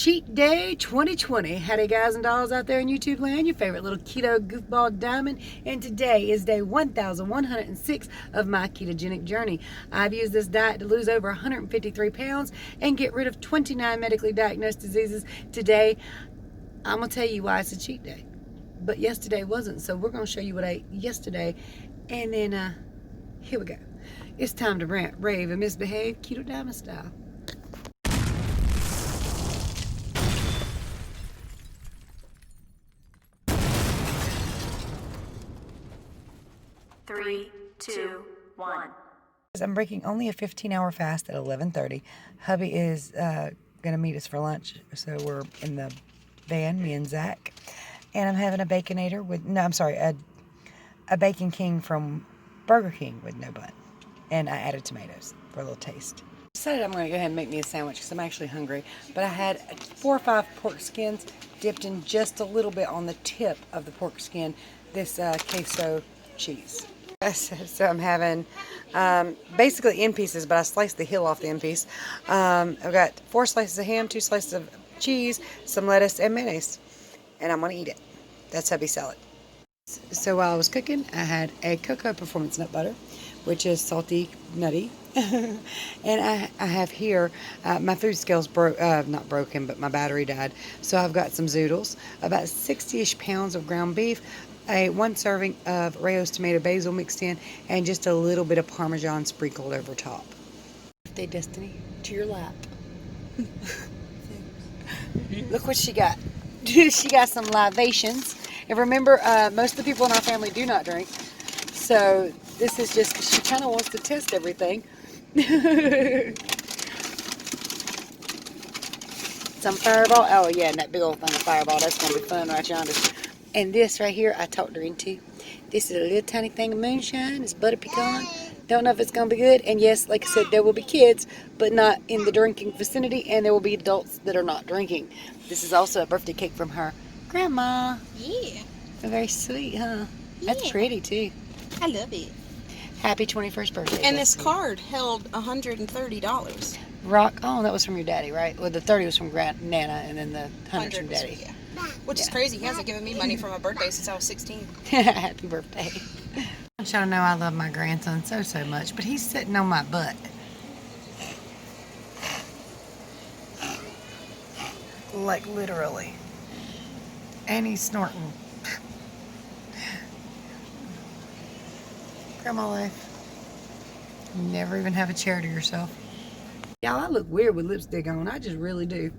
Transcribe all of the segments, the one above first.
Cheat Day 2020. Howdy guys and dolls out there in YouTube land, your favorite little keto goofball diamond, and today is day 1106 of my ketogenic journey. I've used this diet to lose over 153 pounds and get rid of 29 medically diagnosed diseases. Today, I'm going to tell you why it's a cheat day, but yesterday wasn't, so we're going to show you what I ate yesterday, and then here we go. It's time to rant, rave, and misbehave Keto Diamond style. Three, two, one. I'm breaking only a 15-hour fast at 11:30. Hubby is going to meet us for lunch, so we're in the van, me and Zach. And I'm having a Baconator with, no, I'm sorry, a Bacon King from Burger King with no bun. And I added tomatoes for a little taste. I decided I'm going to go ahead and make me a sandwich because I'm actually hungry. But I had 4 or 5 pork skins dipped in just a little bit on the tip of the pork skin, this queso cheese. So I'm having basically end pieces, but I sliced the heel off the end piece. I've got 4 slices of ham, 2 slices of cheese, some lettuce, and mayonnaise. And I'm going to eat it. That's hubby salad. So while I was cooking, I had a Cocoa Performance Nut Butter, which is salty, nutty. And I have here, my food scale's not broken, but my battery died. So I've got some zoodles, about 60-ish pounds of ground beef, 1 serving of Rayo's tomato basil mixed in, and just a little bit of Parmesan sprinkled over top. Birthday Destiny, to your lap. Look what she got. She got some libations. And remember, most of the people in our family do not drink. So this is just, she kind of wants to test everything. Some Fireball. Oh yeah, and that big old thing of Fireball. That's going to be fun right yonder. And this right here, I talked her into. This is a little tiny thing of moonshine. It's butter pecan. Don't know if it's going to be good. And yes, like I said, there will be kids, but not in the drinking vicinity. And there will be adults that are not drinking. This is also a birthday cake from her grandma. Yeah. Very sweet, huh? Yeah. That's pretty, too. I love it. Happy 21st birthday. And this card held $130. Rock. Oh, that was from your daddy, right? Well, the 30 was from Nana, and then the 100 from Daddy. Yeah. Which is crazy. He hasn't given me money for my birthday since I was 16. Happy birthday. I want y'all to know I love my grandson so much, but he's sitting on my butt. Like, literally. And he's snorting. Grandma life. You never even have a chair to yourself. Y'all, I look weird with lipstick on. I just really do.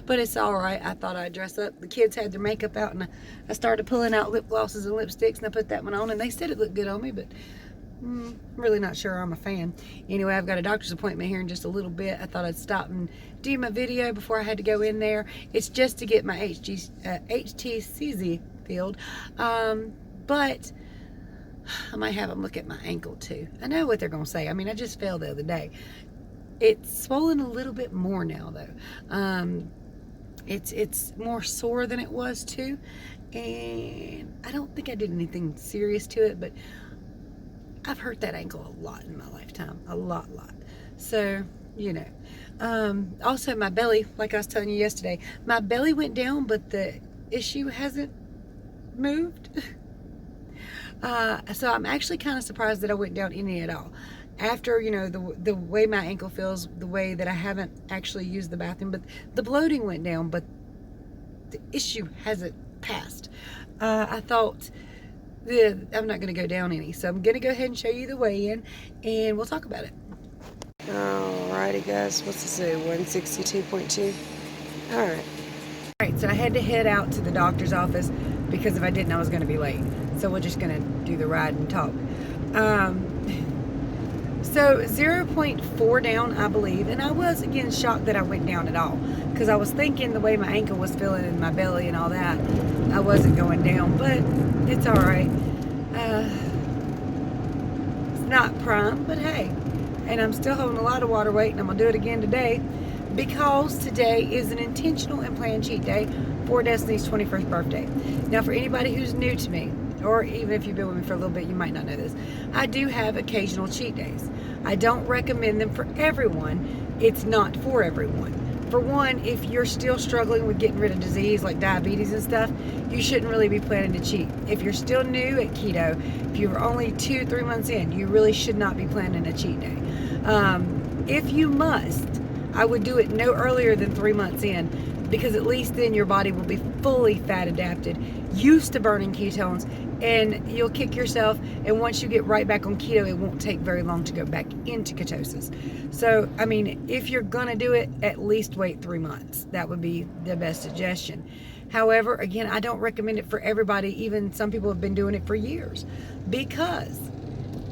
But it's alright. I thought I'd dress up. The kids had their makeup out, and I started pulling out lip glosses and lipsticks, and I put that one on, and they said it looked good on me, but I'm really not sure I'm a fan. Anyway, I've got a doctor's appointment here in just a little bit. I thought I'd stop and do my video before I had to go in there. It's just to get my HTCZ filled. But I might have them look at my ankle too. I know what they're going to say. I mean, I just fell the other day. It's swollen a little bit more now though. It's more sore than it was too. And I don't think I did anything serious to it, but I've hurt that ankle a lot in my lifetime. A lot. So, you know. Also my belly, like I was telling you yesterday, my belly went down, but the issue hasn't moved. So I'm actually kind of surprised that I went down any at all. After, you know, the way my ankle feels, the way that I haven't actually used the bathroom, but the bloating went down, but the issue hasn't passed. I thought I'm not going to go down any, so I'm going to go ahead and show you the weigh-in, and we'll talk about it. Alrighty guys, what's this say, 162.2? Alright, so I had to head out to the doctor's office because if I didn't, I was going to be late. So we're just going to do the ride and talk. So 0.4 down, I believe, and I was again shocked that I went down at all, because I was thinking the way my ankle was feeling in my belly and all that, I wasn't going down, but it's alright. It's not prime, but hey, and I'm still holding a lot of water weight, and I'm going to do it again today, because today is an intentional and planned cheat day for Destiny's 21st birthday. Now, for anybody who's new to me, or even if you've been with me for a little bit, you might not know this, I do have occasional cheat days. I don't recommend them for everyone. It's not for everyone. for one, if you're still struggling with getting rid of disease like diabetes and stuff, you shouldn't really be planning to cheat. If you're still new at keto, if you're only 2-3 months in, you really should not be planning a cheat day. If you must, I would do it no earlier than 3 months in, because at least then your body will be fully fat adapted, used to burning ketones, and you'll kick yourself, and once you get right back on keto, it won't take very long to go back into ketosis. So, I mean, if you're gonna do it, at least wait 3 months. That would be the best suggestion. However, again, I don't recommend it for everybody. Even some people have been doing it for years, because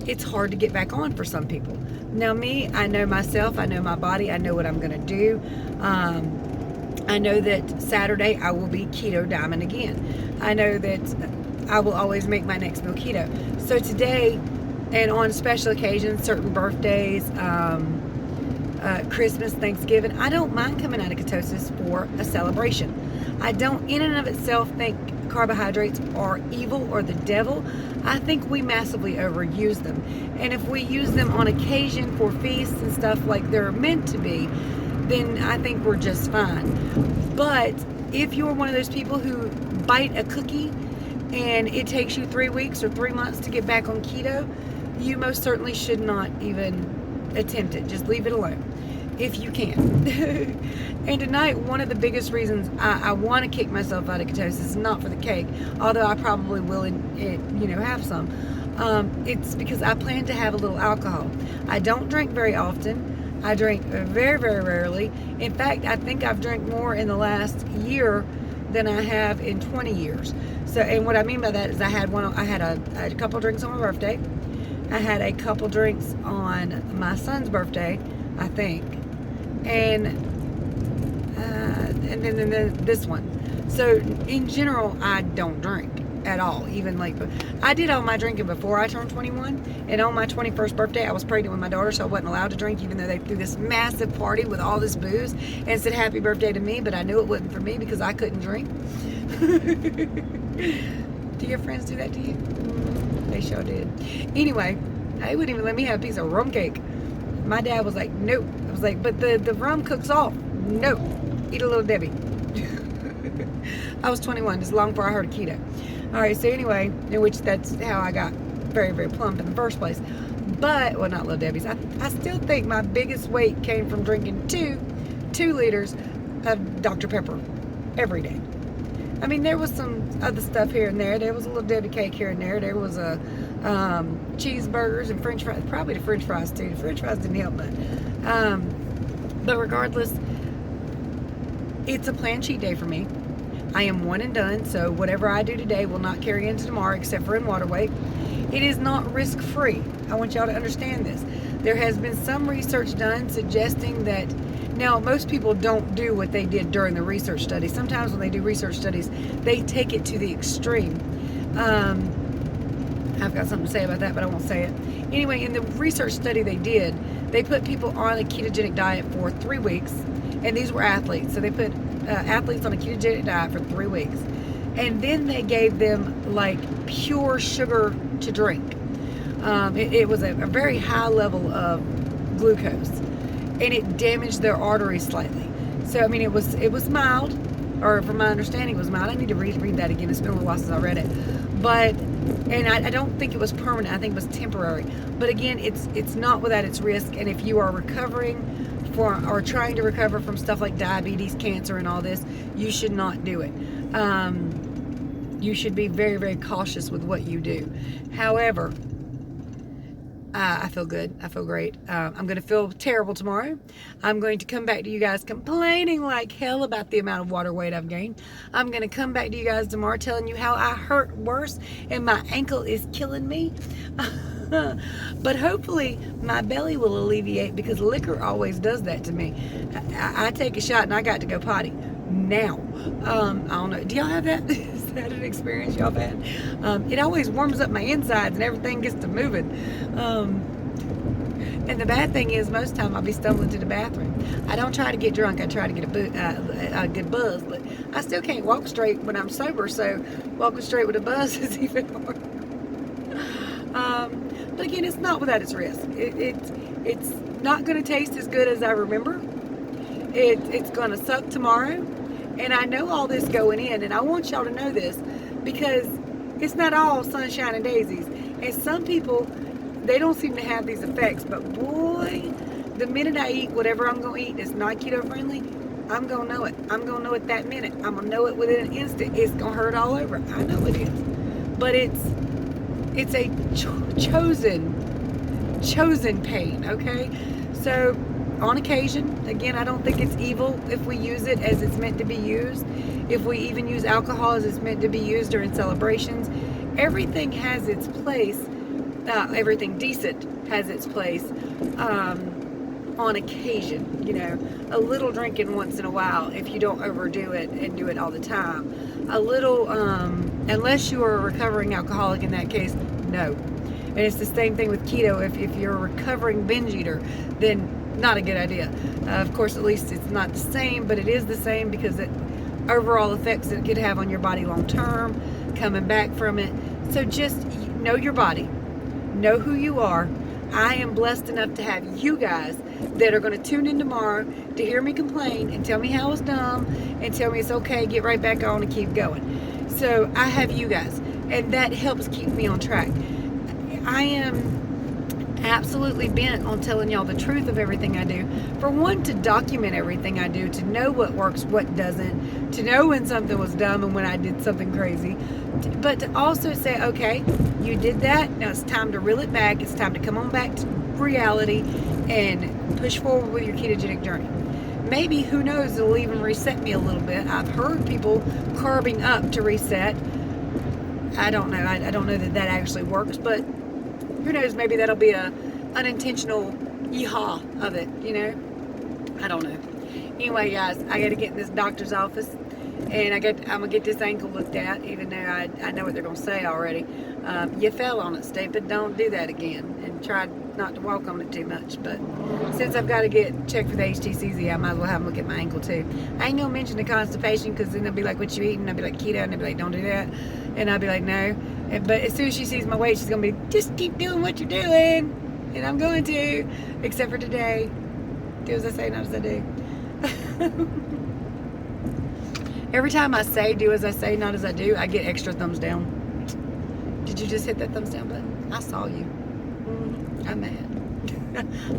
it's hard to get back on for some people. Now me, I know myself, I know my body, I know what I'm gonna do. I know that Saturday I will be Keto Diamond again. I know that I will always make my next meal keto. So today, and on special occasions, certain birthdays, Christmas, Thanksgiving, I don't mind coming out of ketosis for a celebration. I don't in and of itself think carbohydrates are evil or the devil. I think we massively overuse them. And if we use them on occasion for feasts and stuff like they're meant to be, then I think we're just fine. But if you're one of those people who bite a cookie and it takes you 3 weeks or 3 months to get back on keto, you most certainly should not even attempt it. Just leave it alone if you can. And tonight, one of the biggest reasons I want to kick myself out of ketosis is not for the cake, although I probably will, have some. It's because I plan to have a little alcohol. I don't drink very often. I drink very, very rarely. In fact, I think I've drank more in the last year than I have in 20 years. So, and what I mean by that is I had a couple drinks on my birthday. I had a couple drinks on my son's birthday, I think, and then this one. So in general, I don't drink at all. Even like, I did all my drinking before I turned 21, and on my 21st birthday I was pregnant with my daughter, so I wasn't allowed to drink, even though they threw this massive party with all this booze and said happy birthday to me, but I knew it wasn't for me because I couldn't drink. Do your friends do that to you? They sure did. Anyway, they wouldn't even let me have a piece of rum cake. My dad was like, nope. I was like, but the rum cooks off. Nope. Eat a little Debbie. I was 21, just long before I heard of keto. All right, so anyway, in which that's how I got very, very plump in the first place. But, well, not Little Debbie's. I still think my biggest weight came from drinking 2 liters of Dr. Pepper every day. I mean, there was some other stuff here and there. There was a Little Debbie cake here and there. There was a cheeseburgers and French fries. Probably the French fries too. The French fries didn't help much. But regardless, it's a planned cheat day for me. I am one and done, so whatever I do today will not carry into tomorrow except for in water weight. It is not risk-free. I want y'all to understand this. There has been some research done suggesting that, now most people don't do what they did during the research study. Sometimes when they do research studies, they take it to the extreme. I've got something to say about that, but I won't say it. Anyway, in the research study they did, they put people on a ketogenic diet for 3 weeks, and these were athletes. So they put athletes on a ketogenic diet for 3 weeks, and then they gave them like pure sugar to drink. It was a very high level of glucose, and it damaged their arteries slightly. So I mean, it was mild, or from my understanding, it was mild. I need to read that again. It's been a little while since I read it, but I don't think it was permanent. I think it was temporary. But again, it's not without its risk. And if you are recovering or trying to recover from stuff like diabetes, cancer, and all this, you should not do it. You should be very, very cautious with what you do. However, I feel good. I feel great. I'm going to feel terrible tomorrow. I'm going to come back to you guys complaining like hell about the amount of water weight I've gained. I'm going to come back to you guys tomorrow telling you how I hurt worse and my ankle is killing me. But hopefully my belly will alleviate, because liquor always does that to me. I take a shot and I got to go potty now. I don't know. Do y'all have that? Is that an experience y'all have had? It always warms up my insides and everything gets to moving. And the bad thing is, most of the time I'll be stumbling to the bathroom. I don't try to get drunk. I try to get a good buzz, but I still can't walk straight when I'm sober. So walking straight with a buzz is even harder. But again, it's not without its risk. It's not going to taste as good as I remember. It's going to suck tomorrow. And I know all this going in, and I want y'all to know this because it's not all sunshine and daisies. And some people, they don't seem to have these effects. But boy, the minute I eat whatever I'm going to eat that's not keto friendly, I'm going to know it. I'm going to know it that minute. I'm going to know it within an instant. It's going to hurt all over. I know it is. But it's a chosen pain, okay? So on occasion, again, I don't think it's evil if we use it as it's meant to be used. If we even use alcohol as it's meant to be used during celebrations, everything has its place. Everything decent has its place on occasion. You know, a little drinking once in a while if you don't overdo it and do it all the time. A little, unless you are a recovering alcoholic in that case, no. And it's the same thing with keto. If you're a recovering binge eater, then not a good idea. Of course, at least it's not the same, but it is the same because it overall effects it could have on your body long term, coming back from it. So just know your body, know who you are. I am blessed enough to have you guys that are going to tune in tomorrow to hear me complain and tell me how it's dumb and tell me it's okay, get right back on and keep going. So I have you guys, and that helps keep me on track. I am absolutely bent on telling y'all the truth of everything I do. For one, to document everything I do, to know what works, what doesn't, to know when something was dumb and when I did something crazy, but to also say, okay, you did that, now it's time to reel it back, it's time to come on back to reality and push forward with your ketogenic journey. Maybe, who knows, it'll even reset me a little bit. I've heard people carbing up to reset. I don't know. I don't know that actually works, but who knows, maybe that'll be a unintentional yeehaw of it, you know? I don't know. Anyway, guys, I got to get in this doctor's office, and I'm going to get this ankle looked at, even though I know what they're going to say already. You fell on it, stupid. Don't do that again, and try not to walk on it too much. But since I've got to get checked for the HTCZ, I might as well have them look at my ankle too. I ain't going to mention the constipation, because then they'll be like, what you eating? I'll be like, keto, and they'll be like, don't do that. And I'll be like, no. But as soon as she sees my weight, she's going to be, just keep doing what you're doing. And I'm going to, except for today. Do as I say, not as I do. Every time I say do as I say, not as I do, I get extra thumbs down. Did you just hit that thumbs down button? I saw you. I'm mad.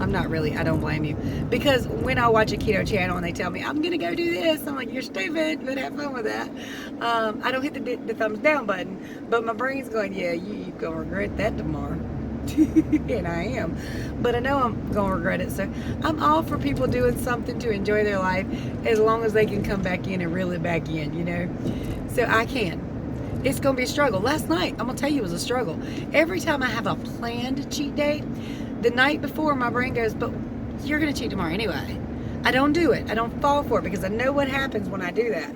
I'm not really. I don't blame you. Because when I watch a keto channel and they tell me, I'm going to go do this, I'm like, you're stupid, but have fun with that. I don't hit the thumbs down button, but my brain's going, yeah, you're going to regret that tomorrow. And I am. But I know I'm going to regret it. So I'm all for people doing something to enjoy their life as long as they can come back in and reel it back in, you know. So I can. It's going to be a struggle. Last night, I'm going to tell you, it was a struggle. Every time I have a planned cheat day, the night before, my brain goes, but you're going to cheat tomorrow anyway. I don't do it. I don't fall for it because I know what happens when I do that.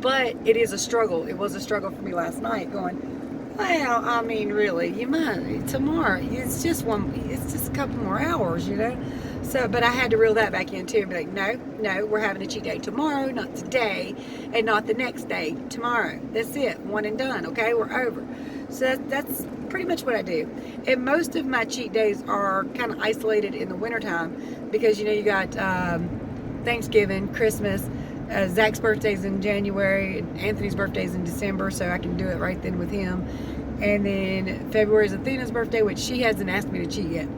But it is a struggle. It was a struggle for me last night going, well, I mean, really, you might, tomorrow, it's just a couple more hours, you know? So, but I had to reel that back in too and be like, no, we're having a cheat day tomorrow, not today, and not the next day, tomorrow. That's it, one and done, okay? We're over. So that's pretty much what I do. And most of my cheat days are kind of isolated in the wintertime because, you know, you got Thanksgiving, Christmas, Zach's birthday's in January, and Anthony's birthday's in December, so I can do it right then with him. And then February is Athena's birthday, which she hasn't asked me to cheat yet.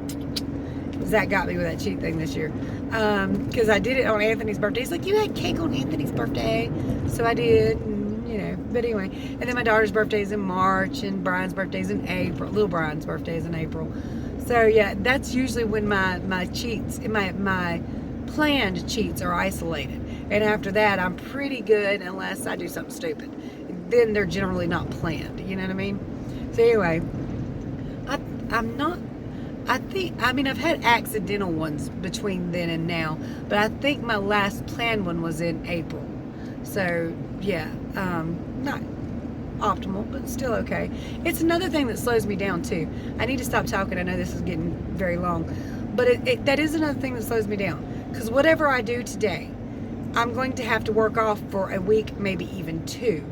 Zach got me with that cheat thing this year. Because I did it on Anthony's birthday. He's like, you had cake on Anthony's birthday. So I did, and, you know, but anyway. And then my daughter's birthday is in March, and Brian's birthday's in April. Little Brian's birthday is in April. So yeah, that's usually when my cheats, my planned cheats are isolated. And after that, I'm pretty good unless I do something stupid. Then they're generally not planned. You know what I mean? So anyway, I've had accidental ones between then and now, but I think my last planned one was in April. So yeah, not optimal, but still okay. It's another thing that slows me down too. I need to stop talking. I know this is getting very long, but that is another thing that slows me down. Because whatever I do today, I'm going to have to work off for a week, maybe even two.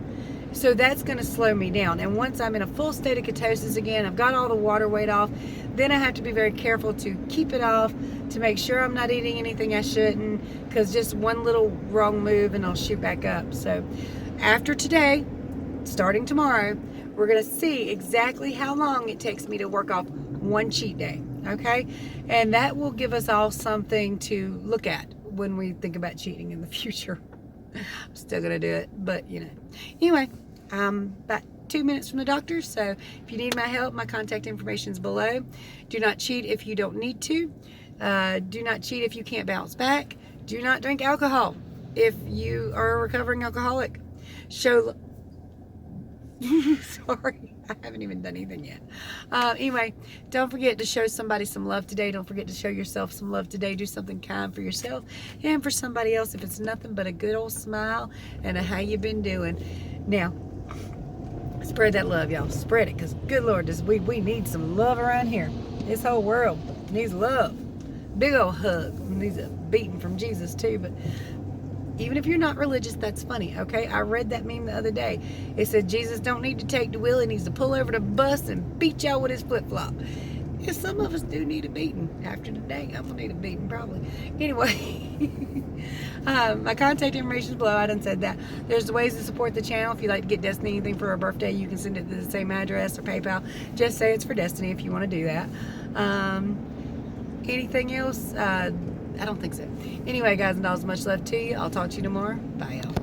So that's going to slow me down. And once I'm in a full state of ketosis again, I've got all the water weight off, then I have to be very careful to keep it off, to make sure I'm not eating anything I shouldn't, because just one little wrong move and I'll shoot back up. So after today, starting tomorrow, we're going to see exactly how long it takes me to work off one cheat day. Okay? And that will give us all something to look at when we think about cheating in the future. I'm still going to do it, but you know. Anyway, I'm about 2 minutes from the doctor, so if you need my help, my contact information is below. Do not cheat if you don't need to. Do not cheat if you can't bounce back. Do not drink alcohol if you are a recovering alcoholic. Show... Sorry, I haven't even done anything yet. Anyway, don't forget to show somebody some love today. Don't forget to show yourself some love today. Do something kind for yourself and for somebody else, if it's nothing but a good old smile and a how you been doing. Now, spread that love, y'all. Spread it, because good Lord, we need some love around here. This whole world needs love. Big old hug. Needs a beating from Jesus too, but even if you're not religious, that's funny, okay? I read that meme the other day. It said Jesus don't need to take the wheel. He needs to pull over the bus and beat y'all with his flip-flop. Yeah, some of us do need a beating. After today, I'm going to need a beating probably. Anyway, my contact information is below. I done said that. There's ways to support the channel. If you'd like to get Destiny anything for her birthday, you can send it to the same address or PayPal. Just say it's for Destiny if you want to do that. Anything else? I don't think so. Anyway, guys and dolls, much love to you. I'll talk to you tomorrow. Bye, y'all.